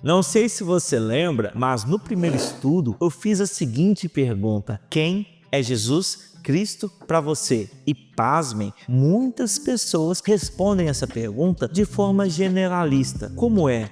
Não sei se você lembra, mas no primeiro estudo eu fiz a seguinte pergunta: quem é Jesus Cristo para você? E pasmem, muitas pessoas respondem essa pergunta de forma generalista. Como é?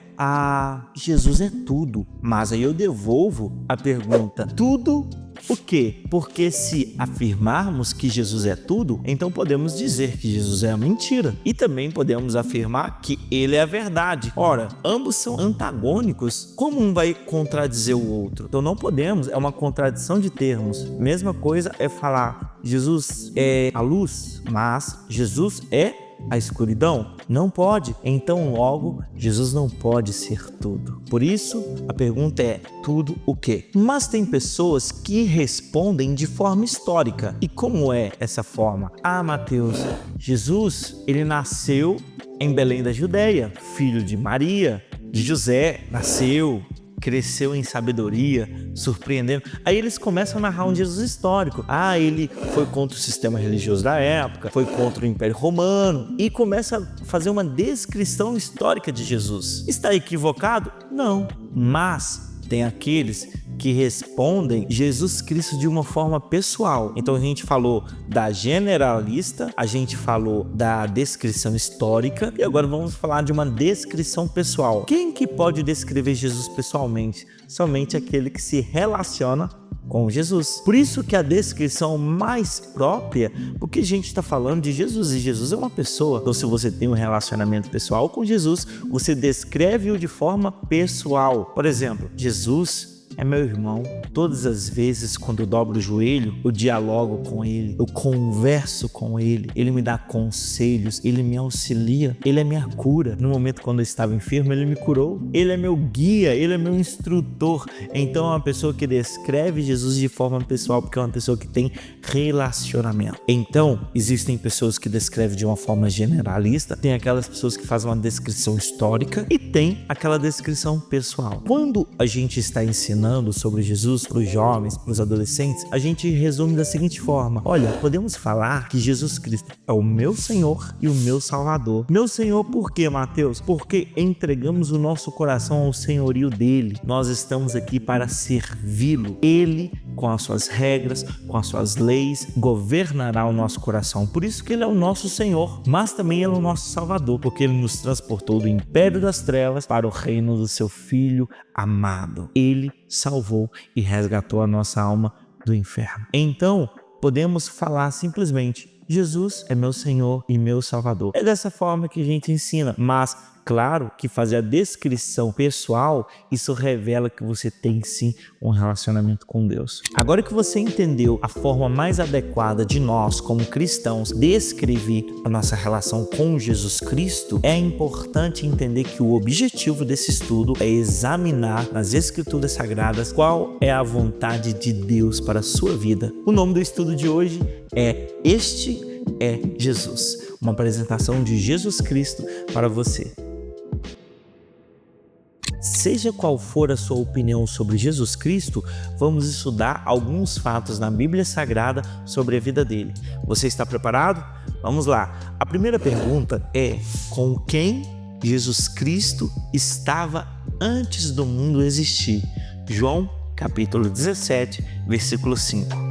Jesus é tudo. Mas aí eu devolvo a pergunta: tudo o quê? Porque se afirmarmos que Jesus é tudo, então podemos dizer que Jesus é a mentira. E também podemos afirmar que ele é a verdade. Ora, ambos são antagônicos. Como um vai contradizer o outro? Então não podemos, é uma contradição de termos. Mesma coisa é falar Jesus é a luz, mas Jesus é a escuridão? Não pode. Então logo, Jesus não pode ser tudo. Por isso, a pergunta é: tudo o quê? Mas tem pessoas que respondem de forma histórica. E como é essa forma? Mateus, Jesus, ele nasceu em Belém da Judéia, filho de Maria, de José, nasceu, cresceu em sabedoria, surpreendendo. Aí eles começam a narrar um Jesus histórico. Ele foi contra o sistema religioso da época, foi contra o Império Romano, e começa a fazer uma descrição histórica de Jesus. Está equivocado? Não. Mas tem aqueles que respondem Jesus Cristo de uma forma pessoal. Então a gente falou da generalista, a gente falou da descrição histórica e agora vamos falar de uma descrição pessoal. Quem que pode descrever Jesus pessoalmente? Somente aquele que se relaciona com Jesus. Por isso que a descrição mais própria, porque a gente está falando de Jesus e Jesus é uma pessoa. Então se você tem um relacionamento pessoal com Jesus, você descreve-o de forma pessoal. Por exemplo, Jesus é meu irmão. Todas as vezes quando eu dobro o joelho, eu dialogo com ele, eu converso com ele, ele me dá conselhos, ele me auxilia, ele é minha cura. No momento quando eu estava enfermo, ele me curou. Ele é meu guia, ele é meu instrutor. Então é uma pessoa que descreve Jesus de forma pessoal, porque é uma pessoa que tem relacionamento. Então, existem pessoas que descrevem de uma forma generalista, tem aquelas pessoas que fazem uma descrição histórica e tem aquela descrição pessoal. Quando a gente está ensinando sobre Jesus para os jovens, para os adolescentes, a gente resume da seguinte forma: olha, podemos falar que Jesus Cristo é o meu Senhor e o meu Salvador. Meu Senhor por quê, Mateus? Porque entregamos o nosso coração ao senhorio dele. Nós estamos aqui para servi-lo. Ele, com as suas regras, com as suas leis, governará o nosso coração. Por isso que ele é o nosso Senhor, mas também ele é o nosso Salvador, porque ele nos transportou do império das trevas para o reino do seu Filho amado. Ele salvou e resgatou a nossa alma do inferno. Então, podemos falar simplesmente: Jesus é meu Senhor e meu Salvador. É dessa forma que a gente ensina, mas claro que fazer a descrição pessoal, isso revela que você tem sim um relacionamento com Deus. Agora que você entendeu a forma mais adequada de nós, como cristãos, descrever a nossa relação com Jesus Cristo, é importante entender que o objetivo desse estudo é examinar nas Escrituras Sagradas qual é a vontade de Deus para a sua vida. O nome do estudo de hoje é Este é Jesus, uma apresentação de Jesus Cristo para você. Seja qual for a sua opinião sobre Jesus Cristo, vamos estudar alguns fatos na Bíblia Sagrada sobre a vida dele. Você está preparado? Vamos lá. A primeira pergunta é: com quem Jesus Cristo estava antes do mundo existir? João, capítulo 17, versículo 5.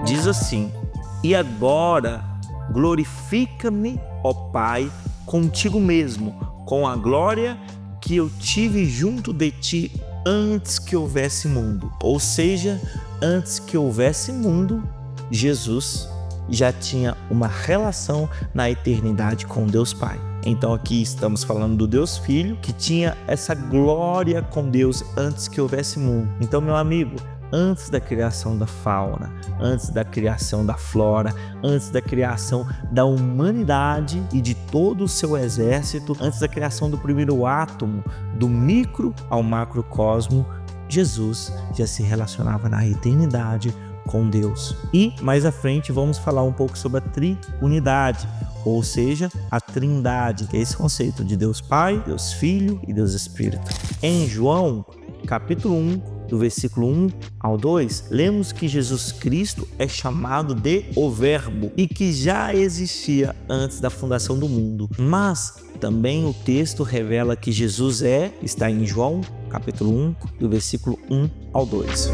Diz assim: e agora glorifica-me, ó Pai, contigo mesmo, com a glória que eu tive junto de ti antes que houvesse mundo. Ou seja, antes que houvesse mundo, Jesus já tinha uma relação na eternidade com Deus Pai. Então aqui estamos falando do Deus Filho, que tinha essa glória com Deus antes que houvesse mundo. Então, meu amigo, antes da criação da fauna, antes da criação da flora, antes da criação da humanidade e de todo o seu exército, antes da criação do primeiro átomo, do micro ao macrocosmo, Jesus já se relacionava na eternidade com Deus. E mais à frente vamos falar um pouco sobre a triunidade, ou seja, a trindade, que é esse conceito de Deus Pai, Deus Filho e Deus Espírito. Em João, capítulo 1, do versículo 1 ao 2, lemos que Jesus Cristo é chamado de o Verbo e que já existia antes da fundação do mundo. Mas também o texto revela que Jesus está em João, capítulo 1, do versículo 1 ao 2.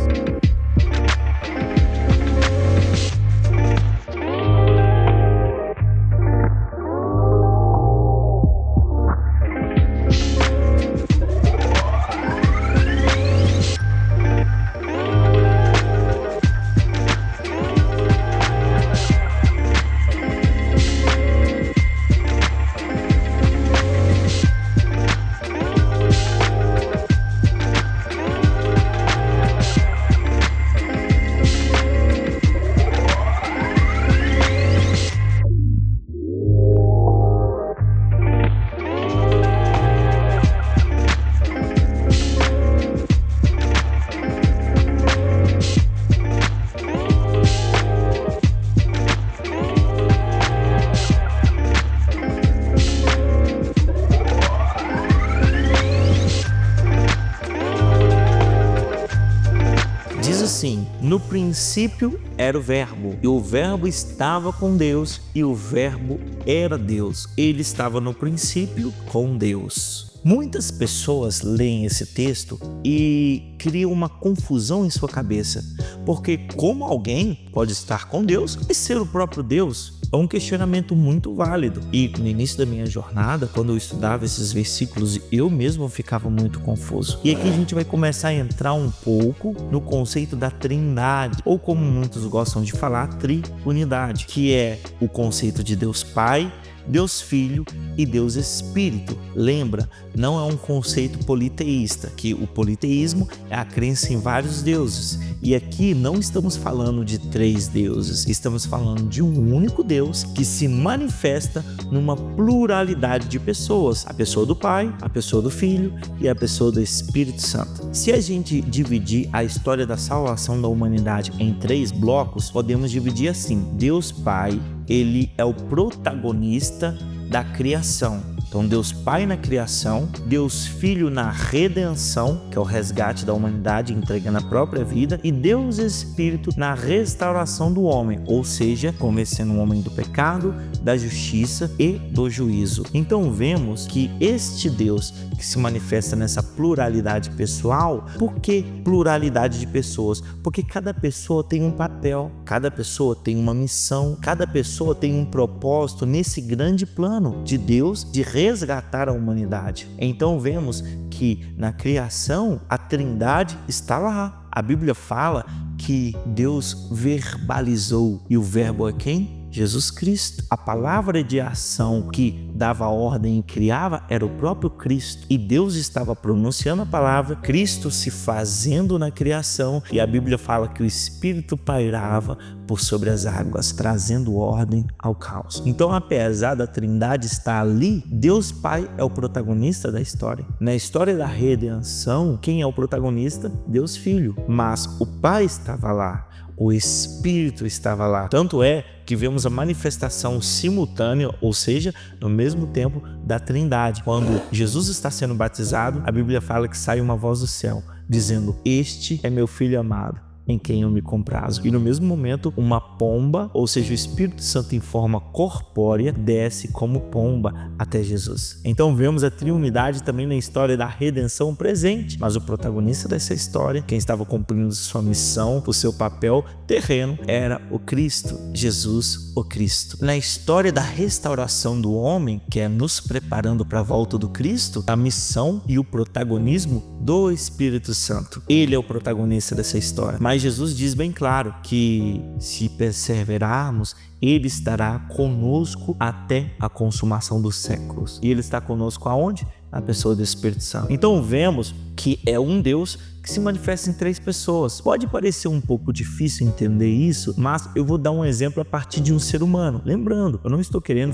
Assim, no princípio era o Verbo, e o Verbo estava com Deus, e o Verbo era Deus. Ele estava no princípio com Deus. Muitas pessoas leem esse texto e criam uma confusão em sua cabeça, porque como alguém pode estar com Deus e ser o próprio Deus? É um questionamento muito válido. E no início da minha jornada, quando eu estudava esses versículos, eu mesmo ficava muito confuso. E aqui a gente vai começar a entrar um pouco no conceito da trindade, ou como muitos gostam de falar, triunidade, que é o conceito de Deus Pai, Deus Filho e Deus Espírito. Lembra, não é um conceito politeísta, que o politeísmo é a crença em vários deuses. E aqui não estamos falando de 3 deuses, estamos falando de um único Deus que se manifesta numa pluralidade de pessoas. A pessoa do Pai, a pessoa do Filho e a pessoa do Espírito Santo. Se a gente dividir a história da salvação da humanidade em 3 blocos, podemos dividir assim: Deus Pai, ele é o protagonista da criação. Então, Deus Pai na criação, Deus Filho na redenção, que é o resgate da humanidade entregando a própria vida, e Deus Espírito na restauração do homem, ou seja, convencendo o homem do pecado, da justiça e do juízo. Então, vemos que este Deus que se manifesta nessa pluralidade pessoal. Por que pluralidade de pessoas? Porque cada pessoa tem um papel, cada pessoa tem uma missão, cada pessoa tem um propósito nesse grande plano de Deus de resgatar a humanidade. Então vemos que na criação a Trindade está lá. A Bíblia fala que Deus verbalizou, e o verbo é quem? Jesus Cristo. A palavra de ação que dava ordem e criava era o próprio Cristo. E Deus estava pronunciando a palavra, Cristo se fazendo na criação, e a Bíblia fala que o Espírito pairava por sobre as águas, trazendo ordem ao caos. Então, apesar da Trindade estar ali, Deus Pai é o protagonista da história. Na história da redenção, quem é o protagonista? Deus Filho. Mas o Pai estava lá, o Espírito estava lá. Tanto é que vemos a manifestação simultânea, ou seja, no mesmo tempo da Trindade. Quando Jesus está sendo batizado, a Bíblia fala que sai uma voz do céu, dizendo: "Este é meu Filho amado, em quem eu me comprazo. E no mesmo momento, uma pomba, ou seja, o Espírito Santo em forma corpórea, desce como pomba até Jesus. Então vemos a triunidade também na história da redenção presente, mas o protagonista dessa história, quem estava cumprindo sua missão, o seu papel terreno, era o Cristo, Jesus, o Cristo. Na história da restauração do homem, que é nos preparando para a volta do Cristo, a missão e o protagonismo do Espírito Santo. Ele é o protagonista dessa história. Mas Jesus diz bem claro que se perseverarmos, Ele estará conosco até a consumação dos séculos. E Ele está conosco aonde? Na pessoa do Espírito Santo. Então vemos que é um Deus que se manifesta em 3 pessoas. Pode parecer um pouco difícil entender isso, mas eu vou dar um exemplo a partir de um ser humano. Lembrando, eu não estou querendo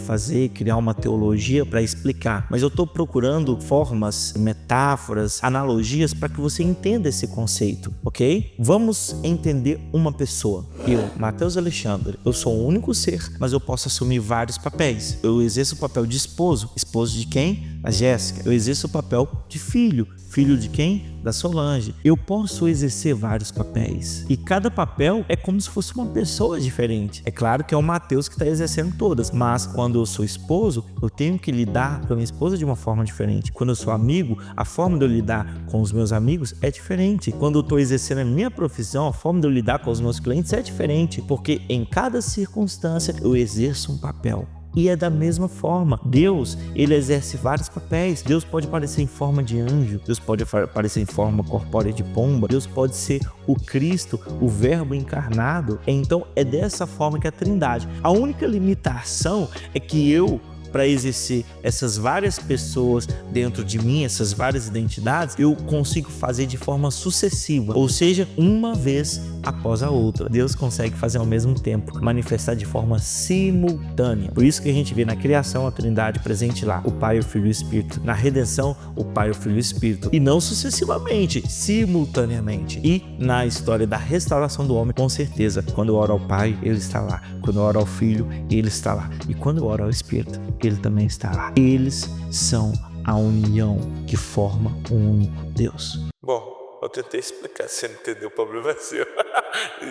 criar uma teologia para explicar, mas eu estou procurando formas, metáforas, analogias para que você entenda esse conceito, ok? Vamos entender uma pessoa. Eu, Mateus Alexandre, eu sou um único ser, mas eu posso assumir vários papéis. Eu exerço o papel de esposo. Esposo de quem? A Jéssica. Eu exerço o papel de filho. Filho de quem? Da Solange. Eu posso exercer vários papéis. E cada papel é como se fosse uma pessoa diferente. É claro que é o Mateus que está exercendo todas, mas quando eu sou esposo, eu tenho que lidar com a minha esposa de uma forma diferente. Quando eu sou amigo, a forma de eu lidar com os meus amigos é diferente. Quando eu estou exercendo a minha profissão, a forma de eu lidar com os meus clientes é diferente, porque em cada circunstância eu exerço um papel. E é da mesma forma. Deus, ele exerce vários papéis. Deus pode aparecer em forma de anjo. Deus pode aparecer em forma corpórea de pomba. Deus pode ser o Cristo, o Verbo encarnado. Então, é dessa forma que é a Trindade. A única limitação é que eu, para exercer essas várias pessoas dentro de mim, essas várias identidades, eu consigo fazer de forma sucessiva, ou seja, uma vez após a outra. Deus consegue fazer ao mesmo tempo, manifestar de forma simultânea. Por isso que a gente vê na criação a Trindade presente lá, o Pai, o Filho e o Espírito. Na redenção, o Pai, o Filho e o Espírito. E não sucessivamente, simultaneamente. E na história da restauração do homem, com certeza, quando eu oro ao Pai, Ele está lá. Quando eu oro ao Filho, Ele está lá. E quando eu oro ao Espírito, Ele também está lá. Eles são a união que forma um único Deus. Bom, eu tentei explicar. Se você não entendeu, o problema é seu.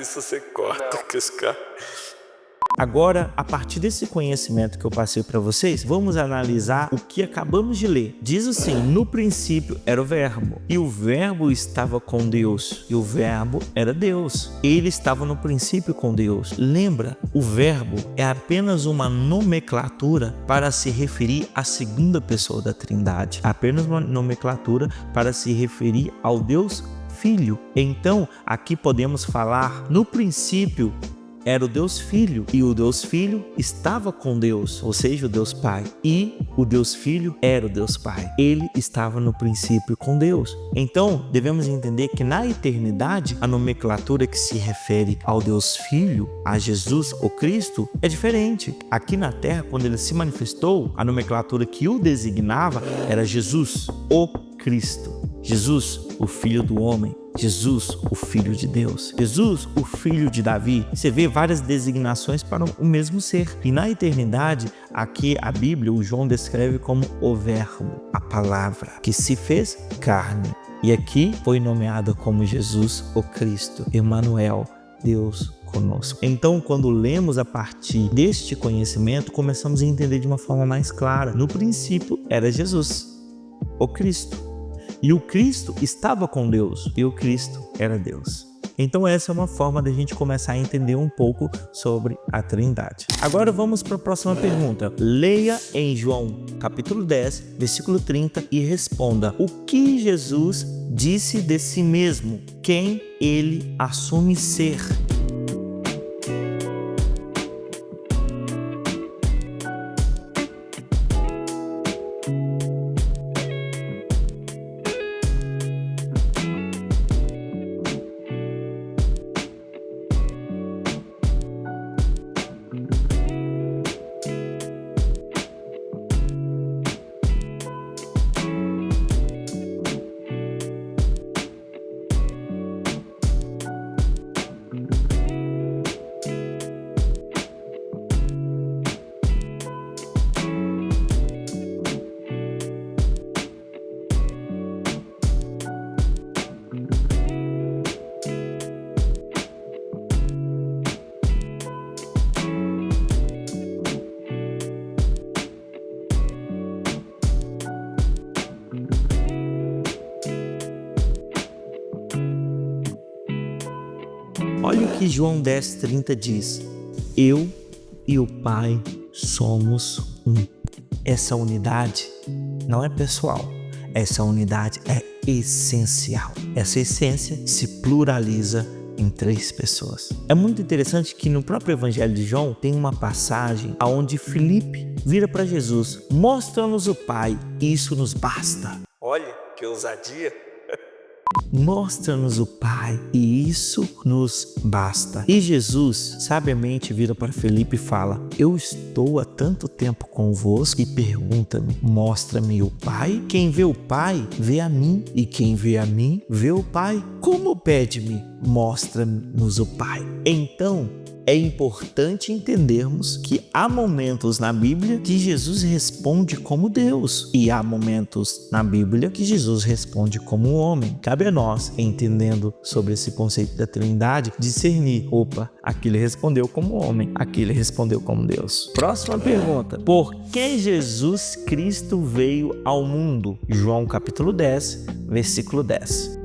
Isso você corta, que esse cara... Agora, a partir desse conhecimento que eu passei para vocês, vamos analisar o que acabamos de ler. Diz assim: no princípio era o Verbo, e o Verbo estava com Deus, e o Verbo era Deus. Ele estava no princípio com Deus. Lembra, o Verbo é apenas uma nomenclatura para se referir à segunda pessoa da Trindade. Apenas uma nomenclatura para se referir ao Deus Filho. Então, aqui podemos falar no princípio era o Deus Filho, e o Deus Filho estava com Deus, ou seja, o Deus Pai, e o Deus Filho era o Deus Pai. Ele estava no princípio com Deus. Então, devemos entender que na eternidade, a nomenclatura que se refere ao Deus Filho, a Jesus, o Cristo, é diferente. Aqui na Terra, quando ele se manifestou, a nomenclatura que o designava era Jesus, o Cristo. Jesus, o Filho do homem. Jesus, o Filho de Deus. Jesus, o Filho de Davi. Você vê várias designações para o mesmo ser. E na eternidade, aqui a Bíblia, o João descreve como o Verbo, a palavra, que se fez carne. E aqui foi nomeado como Jesus, o Cristo, Emmanuel, Deus conosco. Então, quando lemos a partir deste conhecimento, começamos a entender de uma forma mais clara. No princípio era Jesus, o Cristo. E o Cristo estava com Deus, e o Cristo era Deus. Então essa é uma forma de a gente começar a entender um pouco sobre a Trindade. Agora vamos para a próxima pergunta. Leia em João capítulo 10, versículo 30 e responda: o que Jesus disse de si mesmo? Quem ele assume ser? Olha o que João 10:30 diz: eu e o Pai somos um. Essa unidade não é pessoal, essa unidade é essencial. Essa essência se pluraliza em 3 pessoas. É muito interessante que no próprio Evangelho de João tem uma passagem onde Filipe vira para Jesus: mostra-nos o Pai, isso nos basta. Olha que ousadia. Mostra-nos o Pai e isso nos basta. E Jesus sabiamente vira para Filipe e fala: eu estou há tanto tempo convosco e pergunta-me, mostra-me o Pai? Quem vê o Pai, vê a mim, e quem vê a mim, vê o Pai. Como pede-me, mostra-nos o Pai? Então, é importante entendermos que há momentos na Bíblia que Jesus responde como Deus e há momentos na Bíblia que Jesus responde como homem. Cabe a nós, entendendo sobre esse conceito da Trindade, discernir: opa, aqui ele respondeu como homem, aqui ele respondeu como Deus. Próxima pergunta: por que Jesus Cristo veio ao mundo? João capítulo 10, versículo 10.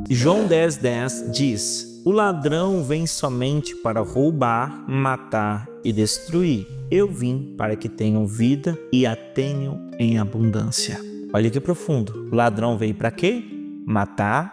João 10:10 diz: o ladrão vem somente para roubar, matar e destruir. Eu vim para que tenham vida e a tenham em abundância. Olha que profundo. O ladrão veio para quê? Matar,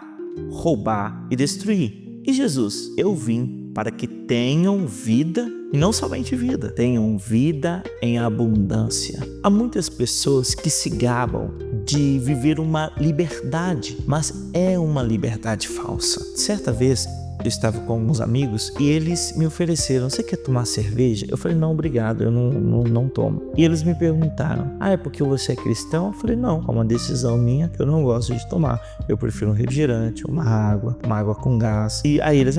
roubar e destruir. E Jesus: eu vim para que tenham vida, e não somente vida, tenham vida em abundância. Há muitas pessoas que se gabam de viver uma liberdade, mas é uma liberdade falsa. Certa vez eu estava com alguns amigos e eles me ofereceram: você quer tomar cerveja? Eu falei: não, obrigado, eu não tomo. E eles me perguntaram: é porque você é cristão? Eu falei: não, é uma decisão minha que eu não gosto de tomar. Eu prefiro um refrigerante, uma água com gás. E aí eles: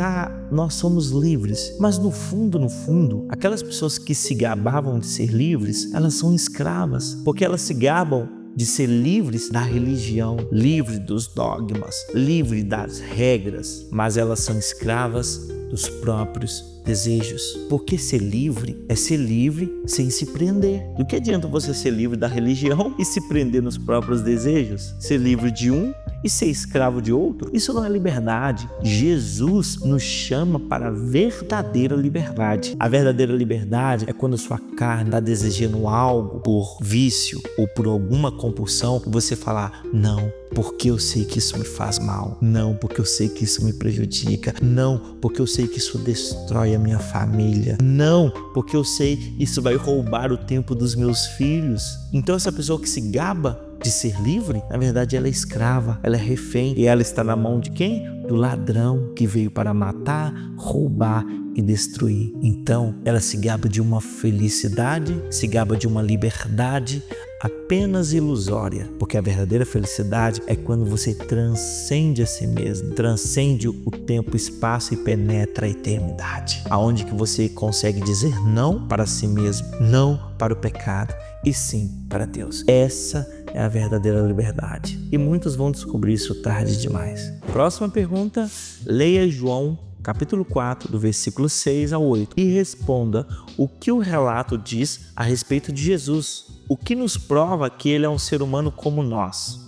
nós somos livres. Mas no fundo, aquelas pessoas que se gabavam de ser livres, elas são escravas, porque elas se gabam de ser livres da religião, livre dos dogmas, livre das regras, mas elas são escravas dos próprios desejos. Porque ser livre é ser livre sem se prender. Do que adianta você ser livre da religião e se prender nos próprios desejos? Ser livre de um e ser escravo de outro? Isso não é liberdade. Jesus nos chama para a verdadeira liberdade. A verdadeira liberdade é quando sua carne está desejando algo por vício ou por alguma compulsão, você falar: não, porque eu sei que isso me faz mal. Não, porque eu sei que isso me prejudica. Não, porque eu sei que isso destrói a minha família. Não, porque eu sei que isso vai roubar o tempo dos meus filhos. Então essa pessoa que se gaba de ser livre, na verdade ela é escrava, ela é refém, e ela está na mão de quem? Do ladrão que veio para matar, roubar e destruir. Então ela se gaba de uma felicidade, se gaba de uma liberdade apenas ilusória, porque a verdadeira felicidade é quando você transcende a si mesmo, transcende o tempo, espaço e penetra a eternidade, aonde que você consegue dizer não para si mesmo, não para o pecado e sim para Deus. Essa é a verdadeira liberdade, e muitos vão descobrir isso tarde demais. Próxima pergunta: leia João capítulo 4, do versículo 6 ao 8, e responda o que o relato diz a respeito de Jesus, o que nos prova que ele é um ser humano como nós.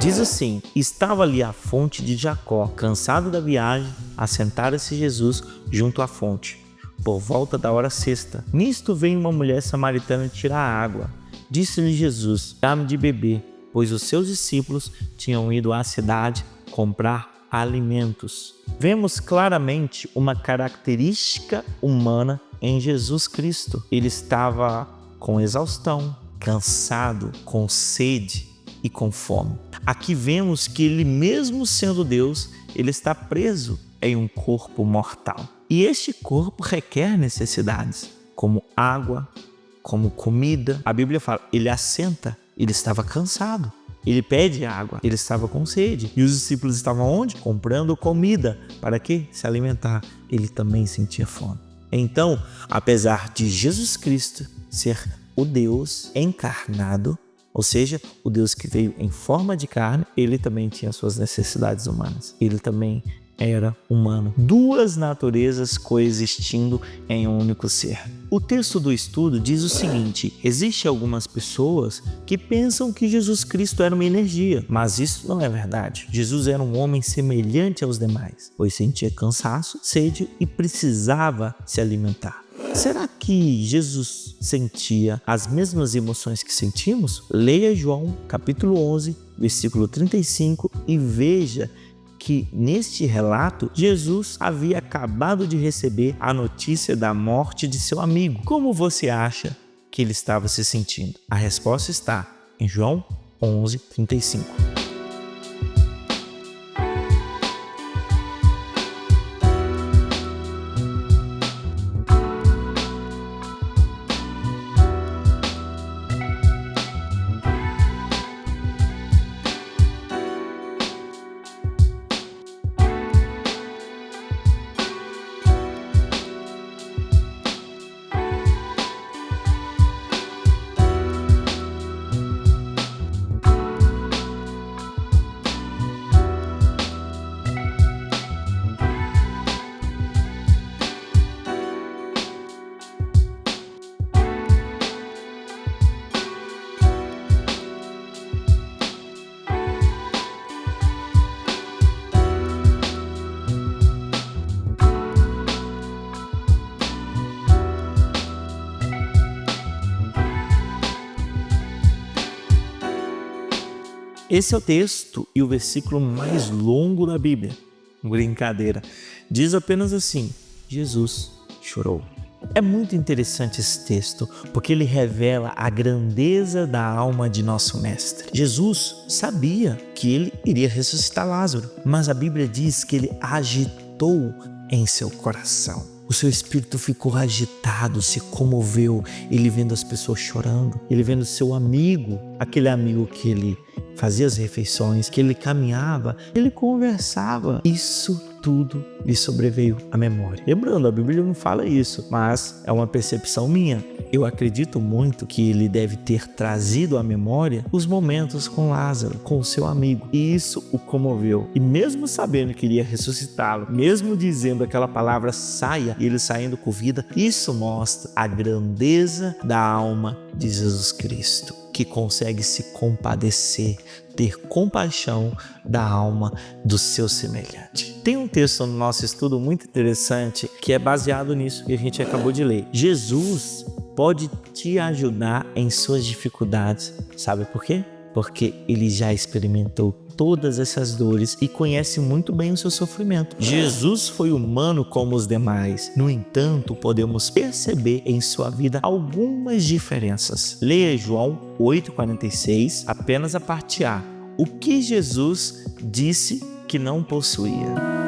Diz assim: estava ali a fonte de Jacó, cansado da viagem, assentara-se Jesus junto à fonte, por volta da hora sexta. Nisto veio uma mulher samaritana tirar água. Disse-lhe Jesus: dá-me de beber, pois os seus discípulos tinham ido à cidade comprar alimentos. Vemos claramente uma característica humana em Jesus Cristo. Ele estava com exaustão, cansado, com sede e com fome. Aqui vemos que ele, mesmo sendo Deus, ele está preso em um corpo mortal. E este corpo requer necessidades, como água, como comida. A Bíblia fala, ele assenta, ele estava cansado. Ele pede água, ele estava com sede. E os discípulos estavam onde? Comprando comida. Para quê? Se alimentar. Ele também sentia fome. Então, apesar de Jesus Cristo ser o Deus encarnado, ou seja, o Deus que veio em forma de carne, ele também tinha suas necessidades humanas. Ele também era humano. Duas naturezas coexistindo em um único ser. O texto do estudo diz o seguinte: existem algumas pessoas que pensam que Jesus Cristo era uma energia, mas isso não é verdade. Jesus era um homem semelhante aos demais, pois sentia cansaço, sede e precisava se alimentar. Será que Jesus sentia as mesmas emoções que sentimos? Leia João capítulo 11, versículo 35 e veja que neste relato Jesus havia acabado de receber a notícia da morte de seu amigo. Como você acha que ele estava se sentindo? A resposta está em João 11, 35. Esse é o texto e o versículo mais longo da Bíblia. Brincadeira. Diz apenas assim: Jesus chorou. É muito interessante esse texto, porque ele revela a grandeza da alma de nosso Mestre. Jesus sabia que ele iria ressuscitar Lázaro, mas a Bíblia diz que ele agitou em seu coração. O seu espírito ficou agitado, se comoveu, ele vendo as pessoas chorando, ele vendo seu amigo, aquele amigo que ele fazia as refeições, que ele caminhava, ele conversava. Isso tudo lhe sobreveio à memória. Lembrando, a Bíblia não fala isso, mas é uma percepção minha. Eu acredito muito que ele deve ter trazido à memória os momentos com Lázaro, com o seu amigo. E isso o comoveu. E mesmo sabendo que iria ressuscitá-lo, mesmo dizendo aquela palavra saia, e ele saindo com vida, isso mostra a grandeza da alma de Jesus Cristo, que consegue se compadecer, ter compaixão da alma do seu semelhante. Tem um texto no nosso estudo muito interessante que é baseado nisso que a gente acabou de ler. Jesus pode te ajudar em suas dificuldades. Sabe por quê? Porque ele já experimentou todas essas dores e conhece muito bem o seu sofrimento. Jesus foi humano como os demais. No entanto, podemos perceber em sua vida algumas diferenças. Leia João 8,46, apenas a parte A. O que Jesus disse que não possuía?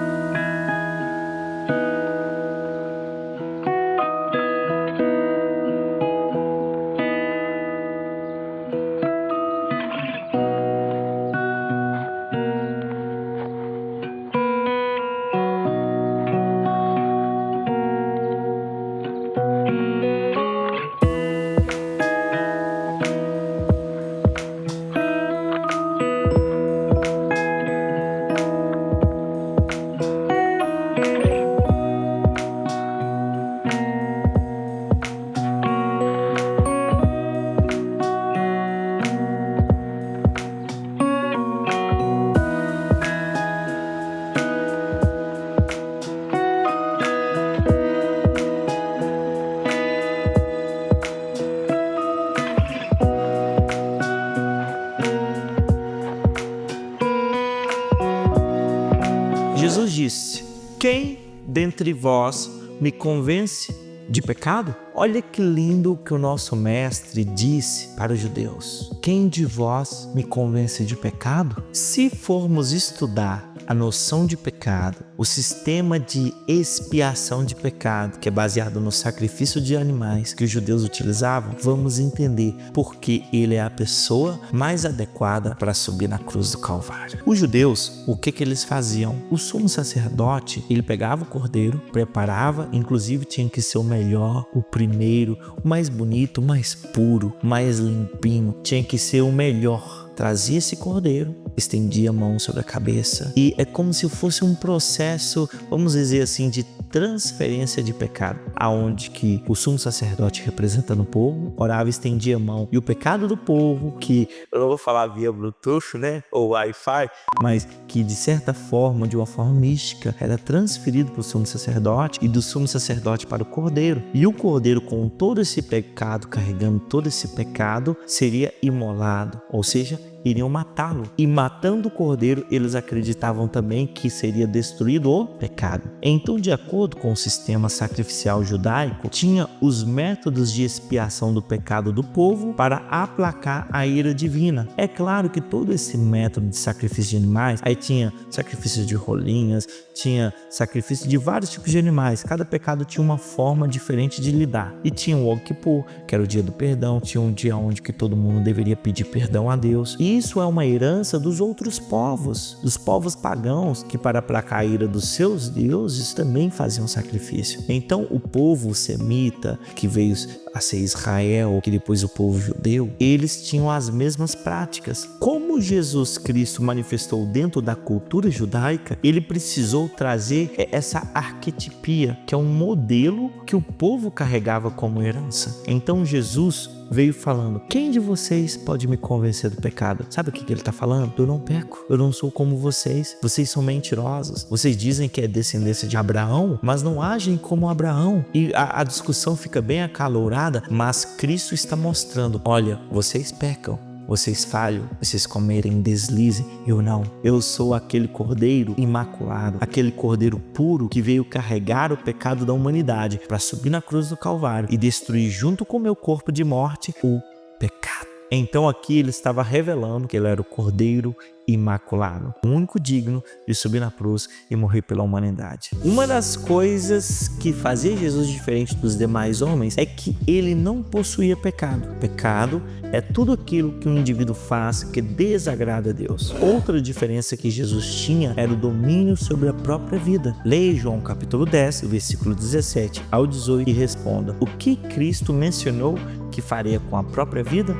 Jesus disse: quem dentre vós me convence de pecado? Olha que lindo que o nosso mestre disse para os judeus: quem de vós me convence de pecado? Se formos estudar a noção de pecado, o sistema de expiação de pecado, que é baseado no sacrifício de animais que os judeus utilizavam, vamos entender por que ele é a pessoa mais adequada para subir na cruz do Calvário. Os judeus, o que eles faziam? O sumo sacerdote, ele pegava o cordeiro, preparava, inclusive tinha que ser o melhor, o primeiro, o mais bonito, o mais puro, o mais limpinho, tinha que ser o melhor. Trazia esse cordeiro, estendia a mão sobre a cabeça e é como se fosse um processo, vamos dizer assim, de transferência de pecado, aonde que o sumo sacerdote representando o povo, orava e estendia a mão, e o pecado do povo, que eu não vou falar via Bluetooth, né, ou Wi-Fi, mas que de certa forma, de uma forma mística, era transferido para o sumo sacerdote e do sumo sacerdote para o cordeiro, e o cordeiro com todo esse pecado, carregando todo esse pecado, seria imolado, ou seja, iriam matá-lo. E matando o cordeiro, eles acreditavam também que seria destruído o pecado. Então, de acordo com o sistema sacrificial judaico, tinha os métodos de expiação do pecado do povo para aplacar a ira divina. É claro que todo esse método de sacrifício de animais, aí tinha sacrifício de rolinhas, tinha sacrifício de vários tipos de animais. Cada pecado tinha uma forma diferente de lidar. E tinha o Yom Kippur, que era o dia do perdão, tinha um dia onde que todo mundo deveria pedir perdão a Deus. E isso é uma herança dos outros povos, dos povos pagãos, que para aplacar a ira dos seus deuses também faziam sacrifício. Então o povo semita, que veio a ser Israel, que depois o povo judeu, eles tinham as mesmas práticas. Como Jesus Cristo manifestou dentro da cultura judaica, ele precisou trazer essa arquetipia, que é um modelo que o povo carregava como herança. Então Jesus veio falando: quem de vocês pode me convencer do pecado? Sabe o que ele está falando? Eu não peco, eu não sou como vocês são mentirosos, vocês dizem que é descendência de Abraão, mas não agem como Abraão. E a discussão fica bem acalorada, mas Cristo está mostrando: olha, vocês pecam, vocês falham, vocês comerem deslizem, eu não. Eu sou aquele cordeiro imaculado, aquele cordeiro puro que veio carregar o pecado da humanidade para subir na cruz do Calvário e destruir junto com o meu corpo de morte o pecado. Então aqui ele estava revelando que ele era o cordeiro imaculado, o único digno de subir na cruz e morrer pela humanidade. Uma das coisas que fazia Jesus diferente dos demais homens é que ele não possuía pecado. Pecado é tudo aquilo que um indivíduo faz que desagrada a Deus. Outra diferença que Jesus tinha era o domínio sobre a própria vida. Leia João capítulo 10, versículo 17 ao 18 e responda: o que Cristo mencionou que faria com a própria vida?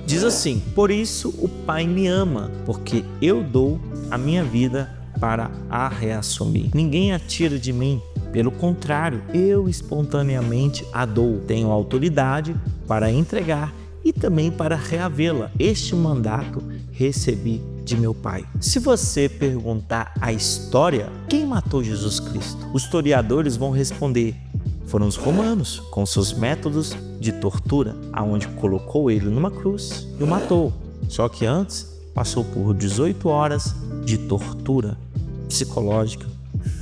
Diz assim: por isso o Pai me ama, porque eu dou a minha vida para a reassumir. Ninguém a tira de mim, pelo contrário, eu espontaneamente a dou. Tenho autoridade para entregar e também para reavê-la. Este mandato recebi de meu Pai. Se você perguntar a história, quem matou Jesus Cristo? Os historiadores vão responder: foram os romanos, com seus métodos de tortura, aonde colocou ele numa cruz e o matou. Só que antes passou por 18 horas de tortura psicológica,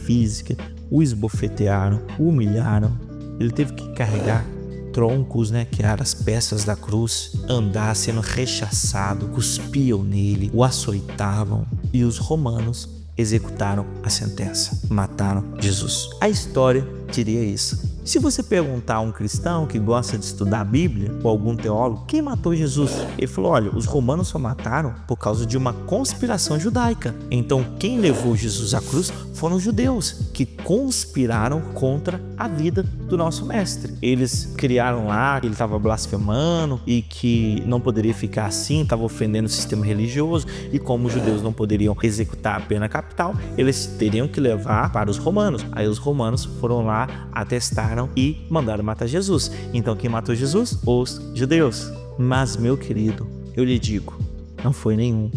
física, o esbofetearam, o humilharam. Ele teve que carregar troncos, que eram as peças da cruz, andar sendo rechaçado, cuspiam nele, o açoitavam. E os romanos executaram a sentença, mataram Jesus. A história diria isso. Se você perguntar a um cristão que gosta de estudar a Bíblia, ou algum teólogo, quem matou Jesus? Ele falou, olha, os romanos só mataram por causa de uma conspiração judaica. Então, quem levou Jesus à cruz foram os judeus, que conspiraram contra a vida do nosso mestre. Eles criaram lá que ele estava blasfemando e que não poderia ficar assim, estava ofendendo o sistema religioso, e como os judeus não poderiam executar a pena capital, eles teriam que levar para os romanos. Aí os romanos foram lá, atestaram e mandaram matar Jesus. Então quem matou Jesus? Os judeus. Mas, meu querido, eu lhe digo, não foi nenhum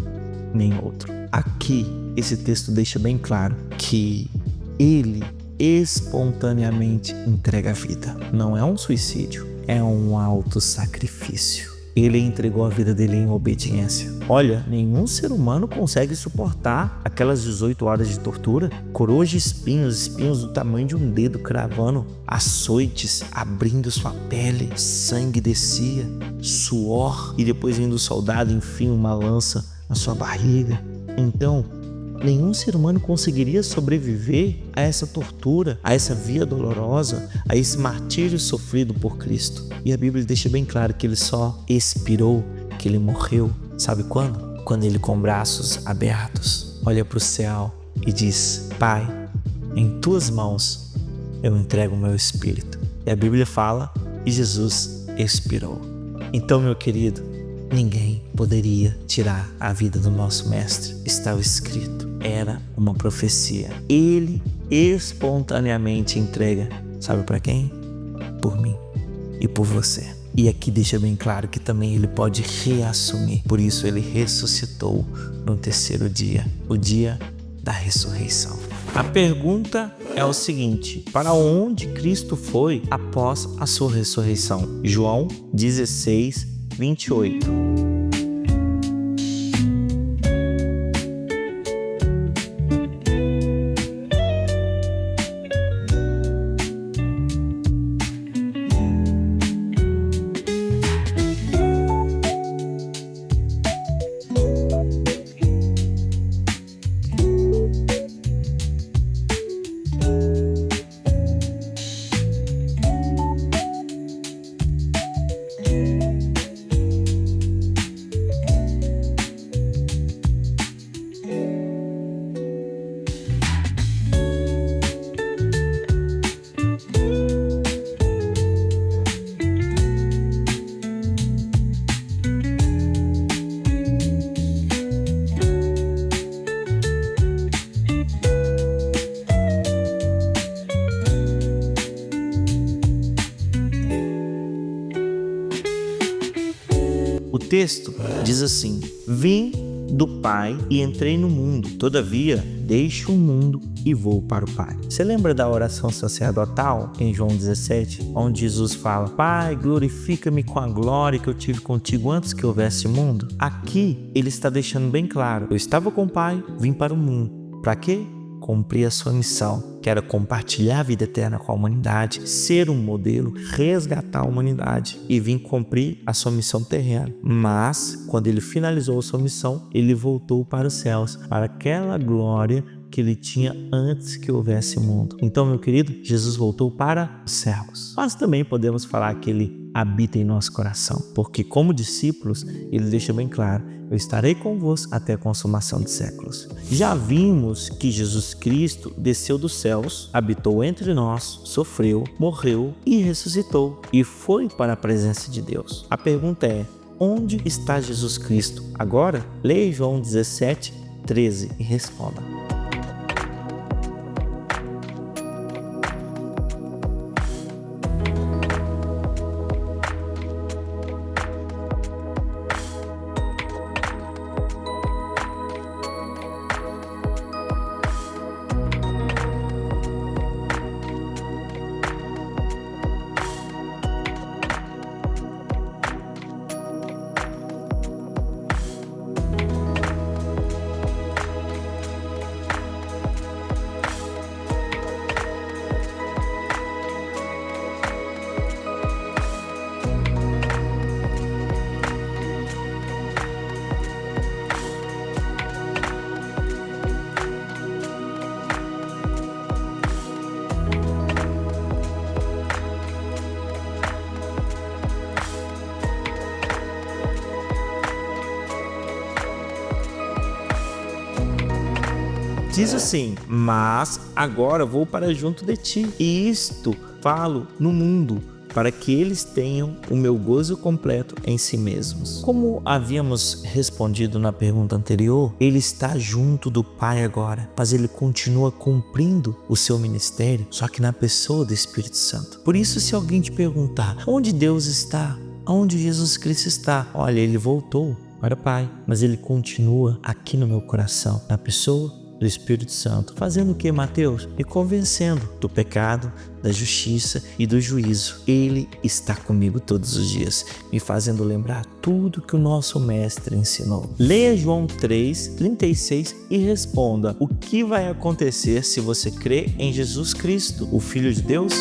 nem outro. Aqui esse texto deixa bem claro que ele espontaneamente entrega a vida. Não é um suicídio, é um autossacrifício. Ele entregou a vida dele em obediência. Olha, nenhum ser humano consegue suportar aquelas 18 horas de tortura, coroas de espinhos do tamanho de um dedo cravando, açoites abrindo sua pele, sangue descia, suor, e depois vindo o soldado enfim uma lança na sua barriga. Então, nenhum ser humano conseguiria sobreviver a essa tortura, a essa via dolorosa, a esse martírio sofrido por Cristo. E a Bíblia deixa bem claro que ele só expirou, que ele morreu. Sabe quando? Quando ele, com braços abertos, olha para o céu e diz: Pai, em tuas mãos eu entrego o meu espírito. E a Bíblia fala que Jesus expirou. Então, meu querido, ninguém poderia tirar a vida do nosso mestre. Estava escrito. Era uma profecia. Ele espontaneamente entrega. Sabe para quem? Por mim e por você. E aqui deixa bem claro que também ele pode reassumir. Por isso ele ressuscitou no terceiro dia, o dia da ressurreição. A pergunta é o seguinte: para onde Cristo foi após a sua ressurreição? João 16, 28. O texto diz assim: vim do Pai e entrei no mundo, todavia deixo o mundo e vou para o Pai. Você lembra da oração sacerdotal em João 17, onde Jesus fala: Pai, glorifica-me com a glória que eu tive contigo antes que houvesse mundo? Aqui ele está deixando bem claro: eu estava com o Pai, vim para o mundo. Para quê? Cumprir a sua missão, que era compartilhar a vida eterna com a humanidade, ser um modelo, resgatar a humanidade e vir cumprir a sua missão terrena. Mas, quando ele finalizou a sua missão, ele voltou para os céus, para aquela glória que ele tinha antes que houvesse mundo. Então, meu querido, Jesus voltou para os céus. Mas também podemos falar que ele habita em nosso coração, porque como discípulos, ele deixa bem claro: eu estarei convosco até a consumação dos séculos. Já vimos que Jesus Cristo desceu dos céus, habitou entre nós, sofreu, morreu e ressuscitou e foi para a presença de Deus. A pergunta é: onde está Jesus Cristo agora? Leia João 17, 13 e responda. Diz assim: mas agora vou para junto de ti, e isto falo no mundo, para que eles tenham o meu gozo completo em si mesmos. Como havíamos respondido na pergunta anterior, ele está junto do Pai agora, mas ele continua cumprindo o seu ministério, só que na pessoa do Espírito Santo. Por isso, se alguém te perguntar onde Deus está, onde Jesus Cristo está, olha, ele voltou para o Pai, mas ele continua aqui no meu coração, na pessoa do Espírito Santo. Fazendo o que, Mateus? Me convencendo do pecado, da justiça e do juízo. Ele está comigo todos os dias, me fazendo lembrar tudo que o nosso mestre ensinou. Leia João 3:36 e responda: o que vai acontecer se você crê em Jesus Cristo, o Filho de Deus?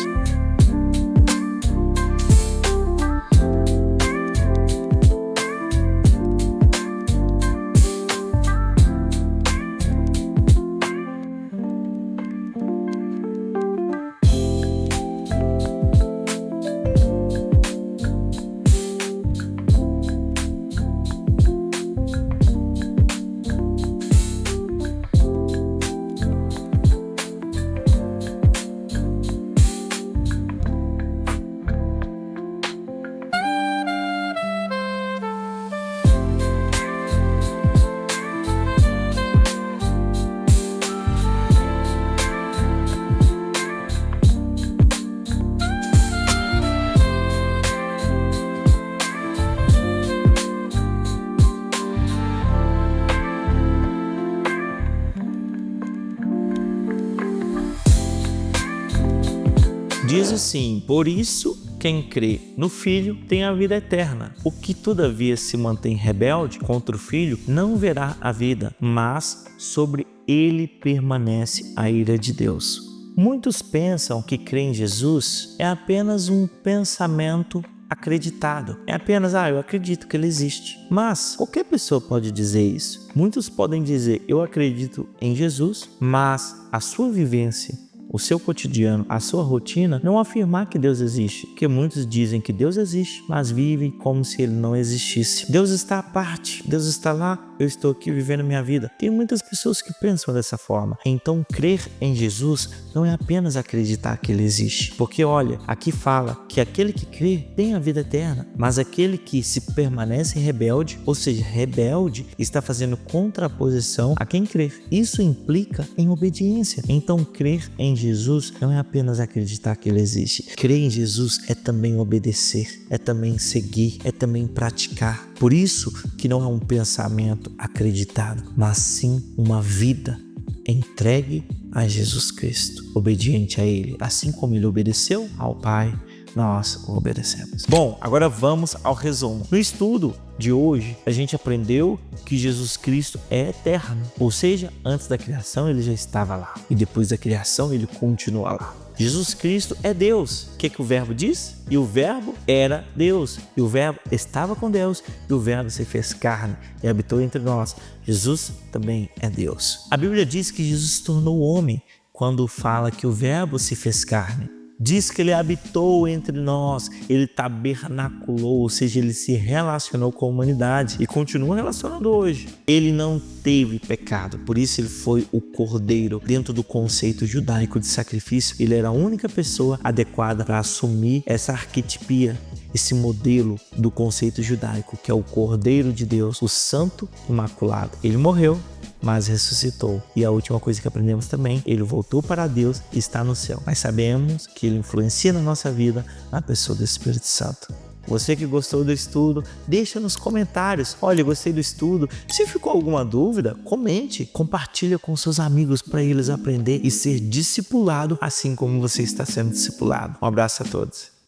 Diz assim: por isso, quem crê no Filho tem a vida eterna. O que todavia se mantém rebelde contra o Filho não verá a vida, mas sobre ele permanece a ira de Deus. Muitos pensam que crer em Jesus é apenas um pensamento acreditado. É apenas, eu acredito que ele existe. Mas qualquer pessoa pode dizer isso. Muitos podem dizer: eu acredito em Jesus, mas a sua vivência, o seu cotidiano, a sua rotina, não afirmar que Deus existe. Porque muitos dizem que Deus existe, mas vivem como se ele não existisse. Deus está à parte, Deus está lá, eu estou aqui vivendo a minha vida. Tem muitas pessoas que pensam dessa forma. Então, crer em Jesus não é apenas acreditar que ele existe. Porque olha, aqui fala que aquele que crê tem a vida eterna, mas aquele que se permanece rebelde, ou seja, rebelde, está fazendo contraposição a quem crê. Isso implica em obediência. Então, crer em Jesus não é apenas acreditar que ele existe. Crer em Jesus é também obedecer, é também seguir, é também praticar. Por isso que não é um pensamento acreditado, mas sim uma vida entregue a Jesus Cristo, obediente a ele. Assim como ele obedeceu ao Pai, nós o obedecemos. Bom, agora vamos ao resumo. No estudo de hoje, a gente aprendeu que Jesus Cristo é eterno, ou seja, antes da criação ele já estava lá e depois da criação ele continua lá. Jesus Cristo é Deus. O que o verbo diz? E o verbo era Deus. E o verbo estava com Deus. E o verbo se fez carne e habitou entre nós. Jesus também é Deus. A Bíblia diz que Jesus se tornou homem quando fala que o verbo se fez carne. Diz que ele habitou entre nós, ele tabernaculou, ou seja, ele se relacionou com a humanidade e continua relacionando hoje. Ele não teve pecado, por isso ele foi o cordeiro. Dentro do conceito judaico de sacrifício, ele era a única pessoa adequada para assumir essa arquetipia, esse modelo do conceito judaico, que é o Cordeiro de Deus, o Santo Imaculado. Ele morreu, mas ressuscitou. E a última coisa que aprendemos também, ele voltou para Deus e está no céu. Mas sabemos que ele influencia na nossa vida na pessoa do Espírito Santo. Você que gostou do estudo, deixa nos comentários. Olha, gostei do estudo. Se ficou alguma dúvida, comente, compartilha com seus amigos para eles aprender e ser discipulado assim como você está sendo discipulado. Um abraço a todos.